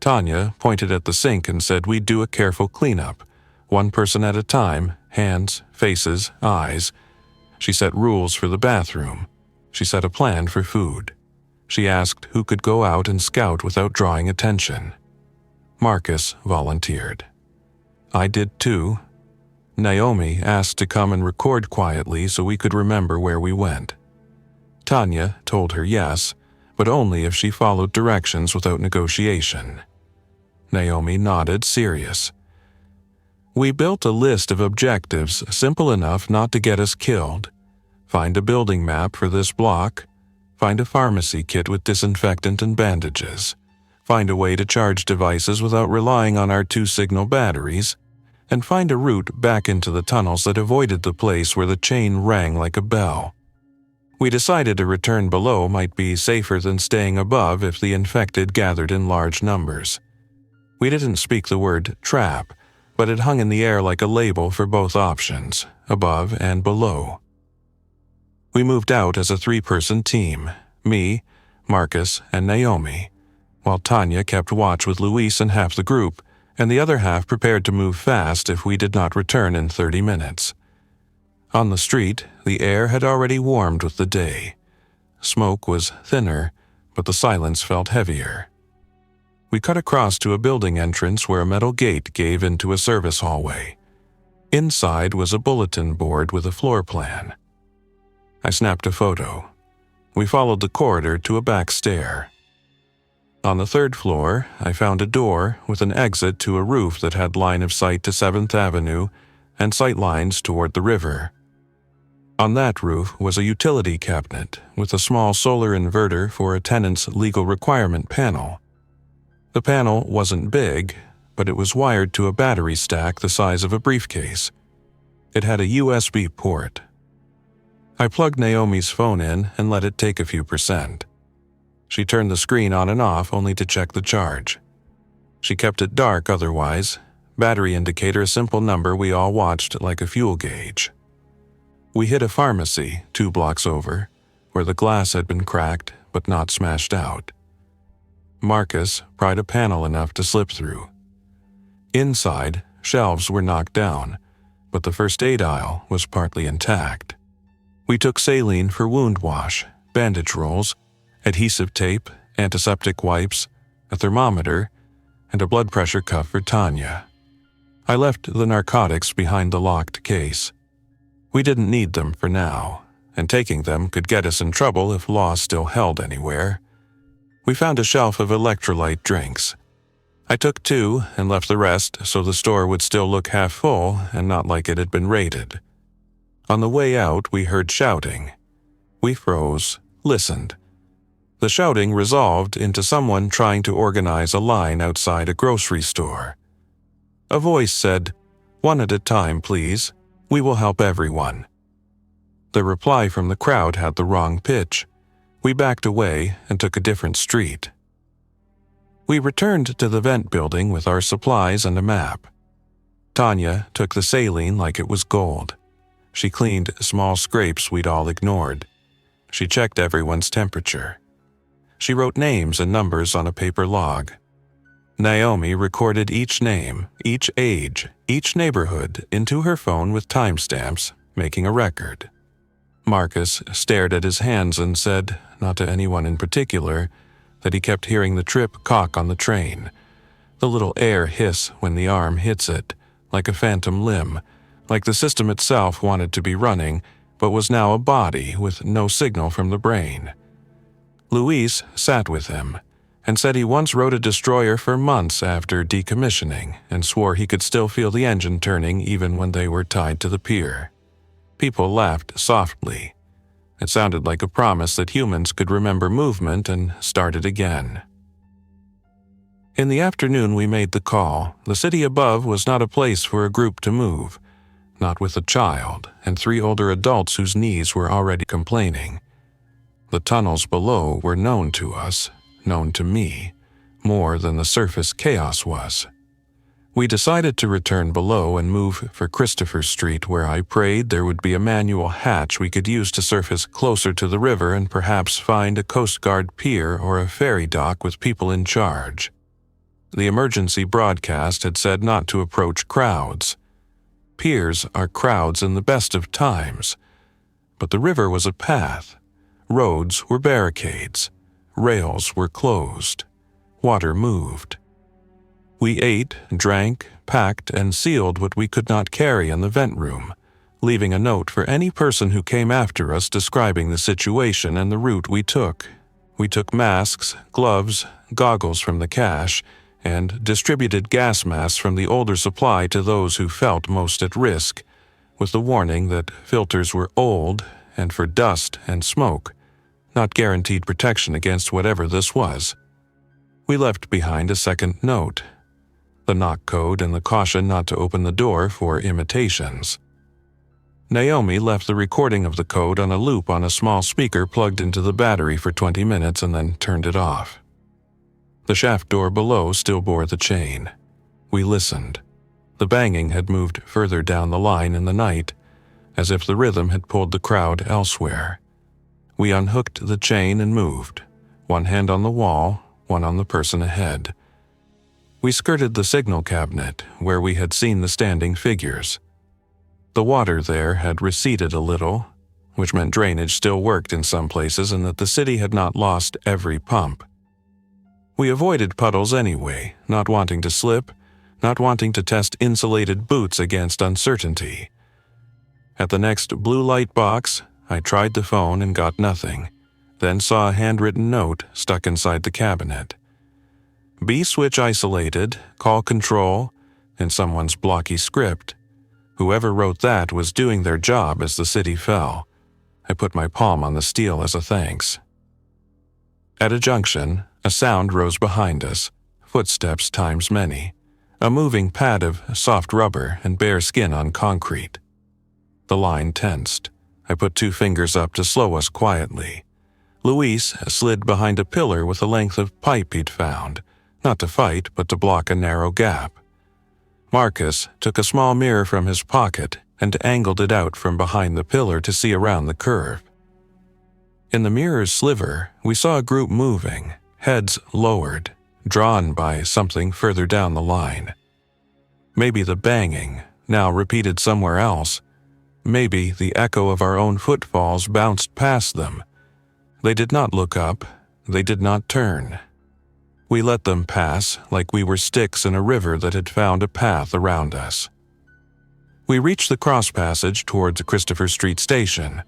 Tanya pointed at the sink and said we'd do a careful cleanup, one person at a time, hands, faces, eyes. She set rules for the bathroom. She set a plan for food. She asked who could go out and scout without drawing attention. Marcus volunteered. I did too. Naomi asked to come and record quietly so we could remember where we went. Tanya told her yes, but only if she followed directions without negotiation. Naomi nodded, serious. We built a list of objectives simple enough not to get us killed. Find a building map for this block. Find a pharmacy kit with disinfectant and bandages. Find a way to charge devices without relying on our 2-signal batteries. And find a route back into the tunnels that avoided the place where the chain rang like a bell. We decided a return below might be safer than staying above if the infected gathered in large numbers. We didn't speak the word trap, but it hung in the air like a label for both options, above and below. We moved out as a 3-person team, me, Marcus, and Naomi, while Tanya kept watch with Luis and half the group, and the other half prepared to move fast if we did not return in 30 minutes. On the street, the air had already warmed with the day. Smoke was thinner, but the silence felt heavier. We cut across to a building entrance where a metal gate gave into a service hallway. Inside was a bulletin board with a floor plan. I snapped a photo. We followed the corridor to a back stair. On the 3rd floor, I found a door with an exit to a roof that had line of sight to 7th Avenue and sight lines toward the river. On that roof was a utility cabinet with a small solar inverter for a tenant's legal requirement panel. The panel wasn't big, but it was wired to a battery stack the size of a briefcase. It had a USB port. I plugged Naomi's phone in and let it take a few percent. She turned the screen on and off only to check the charge. She kept it dark otherwise, battery indicator a simple number we all watched like a fuel gauge. We hit a pharmacy 2 blocks over, where the glass had been cracked but not smashed out. Marcus pried a panel enough to slip through. Inside, shelves were knocked down, but the first aid aisle was partly intact. We took saline for wound wash, bandage rolls, adhesive tape, antiseptic wipes, a thermometer, and a blood pressure cuff for Tanya. I left the narcotics behind the locked case. We didn't need them for now, and taking them could get us in trouble if law still held anywhere. We found a shelf of electrolyte drinks. I took 2 and left the rest so the store would still look half full and not like it had been raided. On the way out, we heard shouting. We froze, listened. The shouting resolved into someone trying to organize a line outside a grocery store. A voice said, "One at a time, please. We will help everyone." The reply from the crowd had the wrong pitch. We backed away and took a different street. We returned to the vent building with our supplies and a map. Tanya took the saline like it was gold. She cleaned small scrapes we'd all ignored. She checked everyone's temperature. She wrote names and numbers on a paper log. Naomi recorded each name, each age, each neighborhood into her phone with timestamps, making a record. Marcus stared at his hands and said, not to anyone in particular, that he kept hearing the trip cock on the train, the little air hiss when the arm hits it, like a phantom limb, like the system itself wanted to be running, but was now a body with no signal from the brain. Luis sat with him and said he once rode a destroyer for months after decommissioning and swore he could still feel the engine turning even when they were tied to the pier. People laughed softly. It sounded like a promise that humans could remember movement and start it again. In the afternoon we made the call. The city above was not a place for a group to move, not with a child and 3 older adults whose knees were already complaining. The tunnels below were known to us, known to me, more than the surface chaos was. We decided to return below and move for Christopher Street, where I prayed there would be a manual hatch we could use to surface closer to the river and perhaps find a Coast Guard pier or a ferry dock with people in charge. The emergency broadcast had said not to approach crowds. Piers are crowds in the best of times, but the river was a path. Roads were barricades. Rails were closed. Water moved. We ate, drank, packed, and sealed what we could not carry in the vent room, leaving a note for any person who came after us describing the situation and the route we took. We took masks, gloves, goggles from the cache, and distributed gas masks from the older supply to those who felt most at risk, with the warning that filters were old and for dust and smoke, not guaranteed protection against whatever this was. We left behind a second note, the knock code and the caution not to open the door for imitations. Naomi left the recording of the code on a loop on a small speaker plugged into the battery for 20 minutes and then turned it off. The shaft door below still bore the chain. We listened. The banging had moved further down the line in the night, as if the rhythm had pulled the crowd elsewhere. We unhooked the chain and moved, one hand on the wall, one on the person ahead. We skirted the signal cabinet, where we had seen the standing figures. The water there had receded a little, which meant drainage still worked in some places and that the city had not lost every pump. We avoided puddles anyway, not wanting to slip, not wanting to test insulated boots against uncertainty. At the next blue light box, I tried the phone and got nothing, then saw a handwritten note stuck inside the cabinet. Be switch isolated, call control, in someone's blocky script. Whoever wrote that was doing their job as the city fell. I put my palm on the steel as a thanks. At a junction, a sound rose behind us, footsteps times many, a moving pad of soft rubber and bare skin on concrete. The line tensed. I put 2 fingers up to slow us quietly. Luis slid behind a pillar with a length of pipe he'd found, not to fight but to block a narrow gap. Marcus took a small mirror from his pocket and angled it out from behind the pillar to see around the curve. In the mirror's sliver, we saw a group moving, heads lowered, drawn by something further down the line. Maybe the banging, now repeated somewhere else. Maybe the echo of our own footfalls bounced past them. They did not look up. They did not turn. We let them pass like we were sticks in a river that had found a path around us. We reached the cross passage towards Christopher Street Station.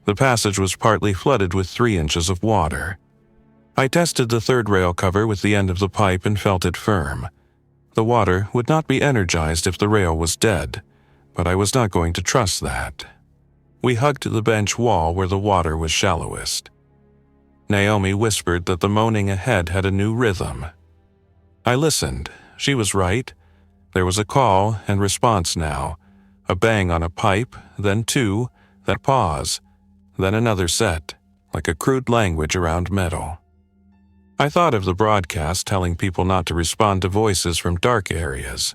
The passage was partly flooded with 3 inches of water. I tested the third rail cover with the end of the pipe and felt it firm. The water would not be energized if the rail was dead, but I was not going to trust that. We hugged the bench wall where the water was shallowest. Naomi whispered that the moaning ahead had a new rhythm. I listened. She was right. There was a call and response now, a bang on a pipe, then 2, then pause, then another set, like a crude language around metal. I thought of the broadcast telling people not to respond to voices from dark areas,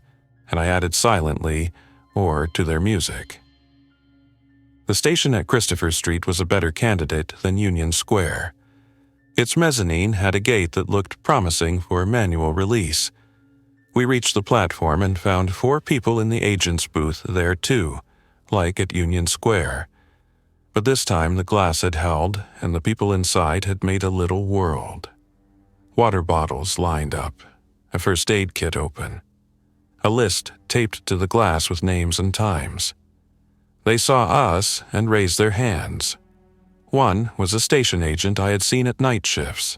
and I added silently, or to their music. The station at Christopher Street was a better candidate than Union Square. Its mezzanine had a gate that looked promising for manual release. We reached the platform and found 4 people in the agent's booth there too, like at Union Square. But this time the glass had held, and the people inside had made a little world. Water bottles lined up, a first aid kit open, a list taped to the glass with names and times. They saw us and raised their hands. One was a station agent I had seen at night shifts.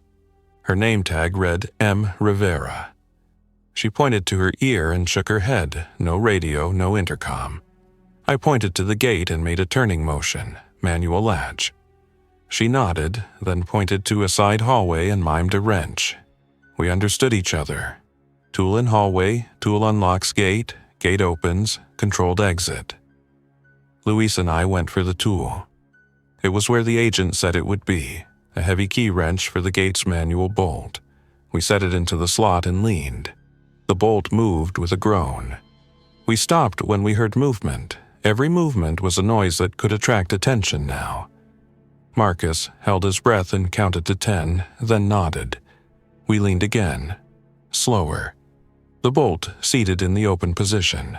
Her name tag read M. Rivera. She pointed to her ear and shook her head, no radio, no intercom. I pointed to the gate and made a turning motion, manual latch. She nodded, then pointed to a side hallway and mimed a wrench. We understood each other. Tool in hallway, tool unlocks gate, gate opens, controlled exit. Luis and I went for the tool. It was where the agent said it would be, a heavy key wrench for the gate's manual bolt. We set it into the slot and leaned. The bolt moved with a groan. We stopped when we heard movement. Every movement was a noise that could attract attention now. Marcus held his breath and counted to 10, then nodded. We leaned again. Slower. The bolt seated in the open position.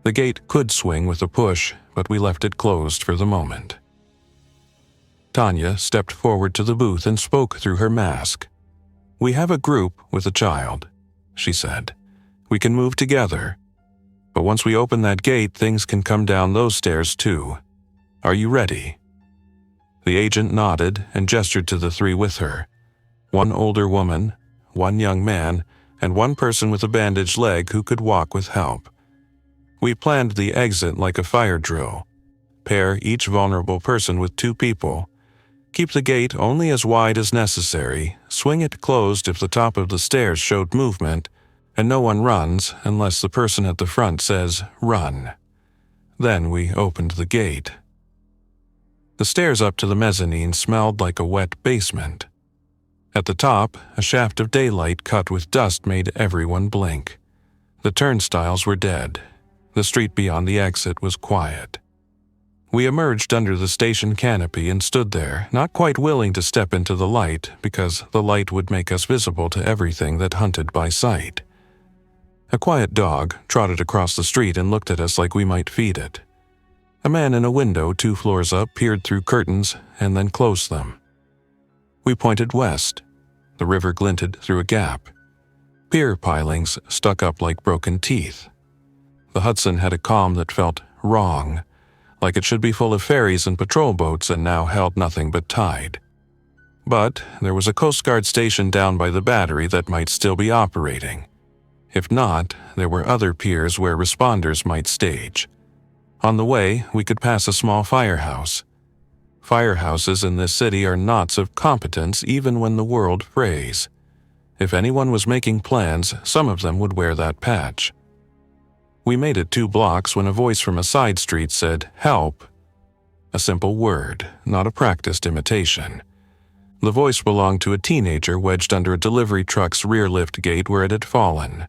The gate could swing with a push, but we left it closed for the moment. Tanya stepped forward to the booth and spoke through her mask. "We have a group with a child," she said. "We can move together. But once we open that gate, things can come down those stairs too. Are you ready?" The agent nodded and gestured to the three with her. One older woman, one young man, and one person with a bandaged leg who could walk with help. We planned the exit like a fire drill. Pair each vulnerable person with 2 people. Keep the gate only as wide as necessary, swing it closed if the top of the stairs showed movement, and no one runs unless the person at the front says, "Run." Then we opened the gate. The stairs up to the mezzanine smelled like a wet basement. At the top, a shaft of daylight cut with dust made everyone blink. The turnstiles were dead. The street beyond the exit was quiet. We emerged under the station canopy and stood there, not quite willing to step into the light because the light would make us visible to everything that hunted by sight. A quiet dog trotted across the street and looked at us like we might feed it. A man in a window 2 floors up peered through curtains and then closed them. We pointed west. The river glinted through a gap. Pier pilings stuck up like broken teeth. The Hudson had a calm that felt wrong, like it should be full of ferries and patrol boats and now held nothing but tide. But there was a Coast Guard station down by the battery that might still be operating. If not, there were other piers where responders might stage. On the way, we could pass a small firehouse. Firehouses in this city are knots of competence even when the world frays. If anyone was making plans, some of them would wear that patch. We made it 2 blocks when a voice from a side street said, "Help." A simple word, not a practiced imitation. The voice belonged to a teenager wedged under a delivery truck's rear lift gate where it had fallen.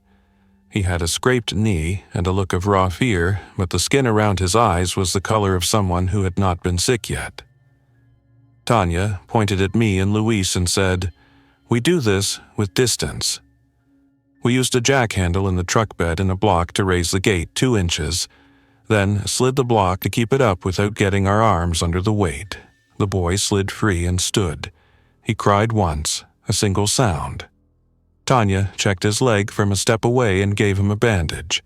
He had a scraped knee and a look of raw fear, but the skin around his eyes was the color of someone who had not been sick yet. Tanya pointed at me and Luis and said, "We do this with distance." We used a jack handle in the truck bed in a block to raise the gate 2 inches, then slid the block to keep it up without getting our arms under the weight. The boy slid free and stood. He cried once, a single sound. Tanya checked his leg from a step away and gave him a bandage.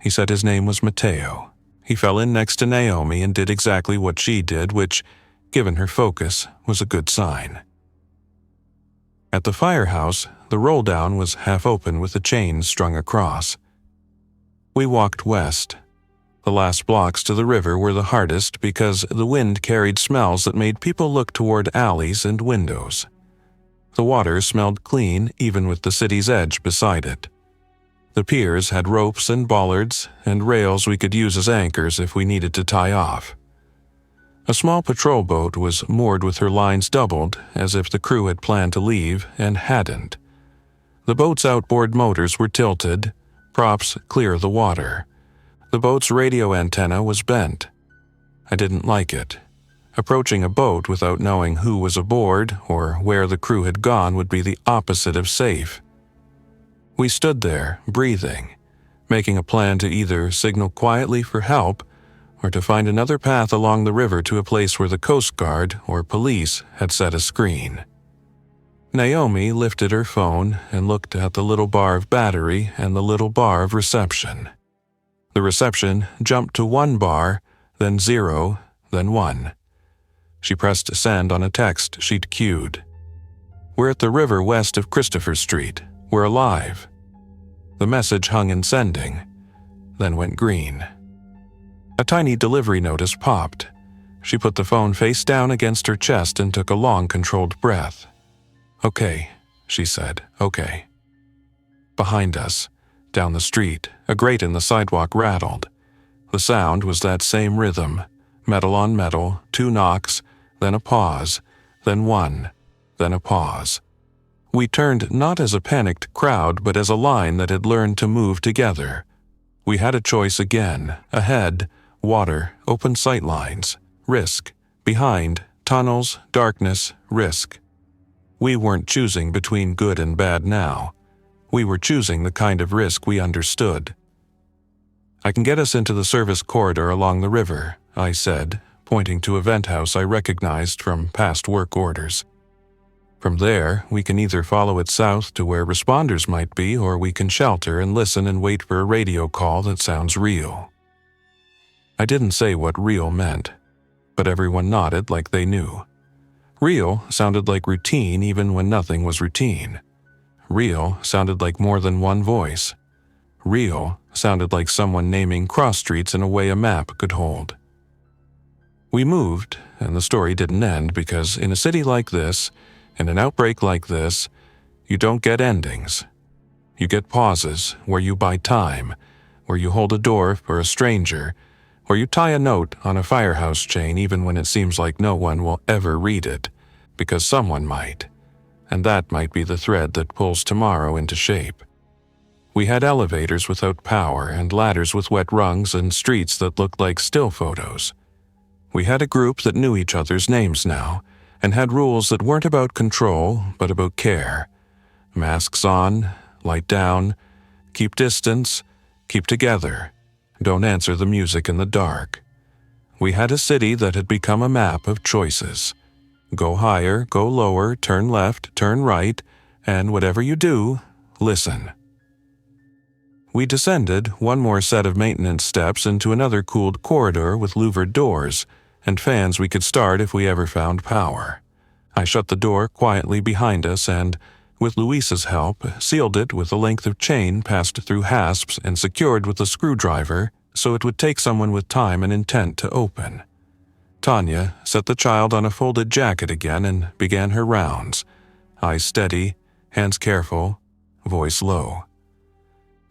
He said his name was Mateo. He fell in next to Naomi and did exactly what she did, which, given her focus, was a good sign. At the firehouse, the roll-down was half open with a chain strung across. We walked west. The last blocks to the river were the hardest because the wind carried smells that made people look toward alleys and windows. The water smelled clean even with the city's edge beside it. The piers had ropes and bollards and rails we could use as anchors if we needed to tie off. A small patrol boat was moored with her lines doubled, as if the crew had planned to leave and hadn't. The boat's outboard motors were tilted, props clear of the water. The boat's radio antenna was bent. I didn't like it. Approaching a boat without knowing who was aboard or where the crew had gone would be the opposite of safe. We stood there, breathing, making a plan to either signal quietly for help or to find another path along the river to a place where the Coast Guard or police had set a screen. Naomi lifted her phone and looked at the little bar of battery and the little bar of reception. The reception jumped to 1 bar, then 0, then 1. She pressed send on a text she'd queued. "We're at the river west of Christopher Street. We're alive." The message hung in sending, then went green. A tiny delivery notice popped. She put the phone face down against her chest and took a long, controlled breath. "Okay," she said, "okay." Behind us, down the street, a grate in the sidewalk rattled. The sound was that same rhythm, metal on metal, 2 knocks, then a pause, then 1, then a pause. We turned not as a panicked crowd, but as a line that had learned to move together. We had a choice again: ahead, water, open sight lines, risk; behind, tunnels, darkness, risk. We weren't choosing between good and bad now. We were choosing the kind of risk we understood. "I can get us into the service corridor along the river," I said, pointing to a vent house I recognized from past work orders. "From there, we can either follow it south to where responders might be, or we can shelter and listen and wait for a radio call that sounds real." I didn't say what real meant, but everyone nodded like they knew. Real sounded like routine even when nothing was routine. Real sounded like more than one voice. Real sounded like someone naming cross streets in a way a map could hold. We moved, and the story didn't end, because in a city like this, in an outbreak like this, you don't get endings. You get pauses where you buy time, where you hold a door for a stranger, where you tie a note on a firehouse chain even when it seems like no one will ever read it, because someone might, and that might be the thread that pulls tomorrow into shape. We had elevators without power and ladders with wet rungs and streets that looked like still photos. We had a group that knew each other's names now, and had rules that weren't about control, but about care. Masks on, light down, keep distance, keep together, don't answer the music in the dark. We had a city that had become a map of choices. Go higher, go lower, turn left, turn right, and whatever you do, listen. We descended one more set of maintenance steps into another cooled corridor with louvered doors, and fans we could start if we ever found power. I shut the door quietly behind us and, with Luisa's help, sealed it with a length of chain passed through hasps and secured with a screwdriver so it would take someone with time and intent to open. Tanya set the child on a folded jacket again and began her rounds, eyes steady, hands careful, voice low.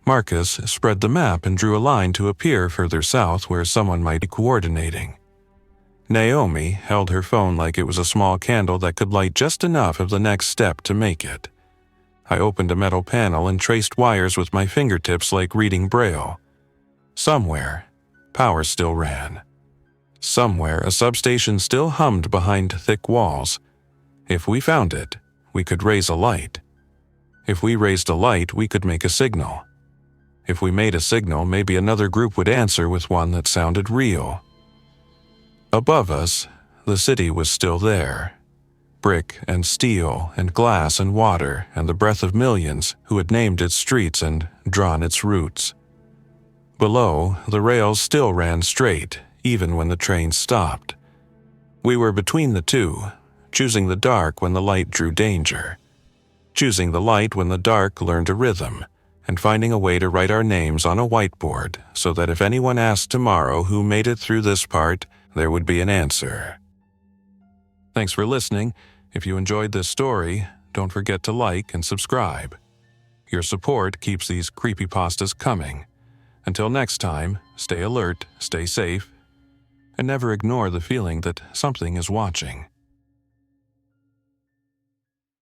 Marcus spread the map and drew a line to appear further south where someone might be coordinating. Naomi held her phone like it was a small candle that could light just enough of the next step to make it. I opened a metal panel and traced wires with my fingertips like reading Braille. Somewhere, power still ran. Somewhere, a substation still hummed behind thick walls. If we found it, we could raise a light. If we raised a light, we could make a signal. If we made a signal, maybe another group would answer with one that sounded real. Above us, the city was still there. Brick and steel and glass and water and the breath of millions who had named its streets and drawn its routes. Below, the rails still ran straight, even when the train stopped. We were between the two, choosing the dark when the light drew danger, choosing the light when the dark learned a rhythm, and finding a way to write our names on a whiteboard so that if anyone asked tomorrow who made it through this part, there would be an answer. Thanks for listening. If you enjoyed this story, don't forget to like and subscribe. Your support keeps these creepypastas coming. Until next time, stay alert, stay safe, and never ignore the feeling that something is watching.